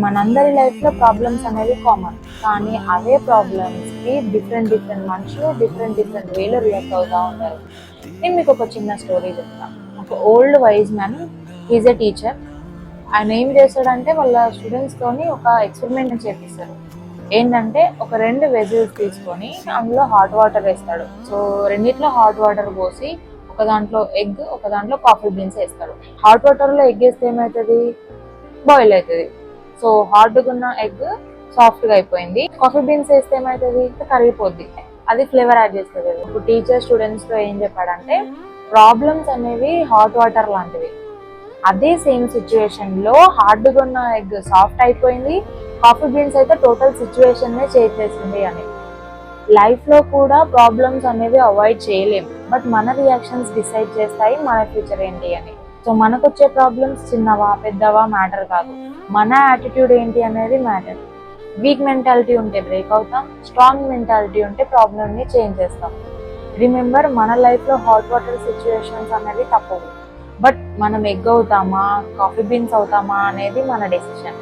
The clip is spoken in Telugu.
మనందరి లైఫ్లో ప్రాబ్లమ్స్ అనేవి కామన్, కానీ అవే ప్రాబ్లమ్స్కి డిఫరెంట్ డిఫరెంట్ మనుషులు డిఫరెంట్ వేలో రియాక్ట్ అవుతూ ఉంటారు. నేను మీకు ఒక చిన్న స్టోరీ చెప్తాను. ఒక old wise man, is a teacher. ఆయన ఏం చేస్తాడంటే వాళ్ళ స్టూడెంట్స్తోని ఒక ఎక్స్పెరిమెంట్ చేపిస్తారు. ఏంటంటే ఒక 2 వెజిల్స్ తీసుకొని అందులో హాట్ వాటర్ వేస్తాడు. సో రెండిట్లో హాట్ వాటర్ పోసి ఒక దాంట్లో ఎగ్, ఒక దాంట్లో కాఫీ బీన్స్ వేస్తాడు. హాట్ వాటర్లో ఎగ్ వేస్తే ఏమవుతుంది? బాయిల్ అవుతుంది. సో హార్డ్గా ఉన్న ఎగ్ సాఫ్ట్గా అయిపోయింది. కాఫీ బీన్స్ వేస్తే ఏమవుతుంది? కరిగిపోద్ది. అది ఫ్లేవర్ యాడ్ చేస్తుంది. ఇప్పుడు టీచర్ స్టూడెంట్స్తో ఏం చెప్పాడంటే, ప్రాబ్లమ్స్ అనేవి హాట్ వాటర్ లాంటివి. అదే సేమ్ సిచ్యువేషన్లో హార్డ్గా ఉన్న ఎగ్ సాఫ్ట్ అయిపోయింది, కాఫీ బీన్స్ అయితే టోటల్ సిచ్యువేషన్నే చేంజ్ చేసింది అని. లైఫ్లో కూడా ప్రాబ్లమ్స్ అనేవి అవాయిడ్ చేయలేము, బట్ మన రియాక్షన్స్ డిసైడ్ చేస్తాయి మన ఫ్యూచర్ ఏంటి అని. సో మనకు వచ్చే ప్రాబ్లమ్స్ చిన్నవా పెద్దవా మ్యాటర్ కాదు, మన యాటిట్యూడ్ ఏంటి అనేది మ్యాటర్. వీక్ మెంటాలిటీ ఉంటే బ్రేక్ అవుతాం, స్ట్రాంగ్ మెంటాలిటీ ఉంటే ప్రాబ్లమ్ని చేంజ్ చేస్తాం. రిమెంబర్, మన లైఫ్లో హాట్ వాటర్ సిచ్యువేషన్స్ అనేవి తప్పవు, బట్ మనం ఎగ్ అవుతామా కాఫీ బీన్స్ అవుతామా అనేది మన డెసిషన్.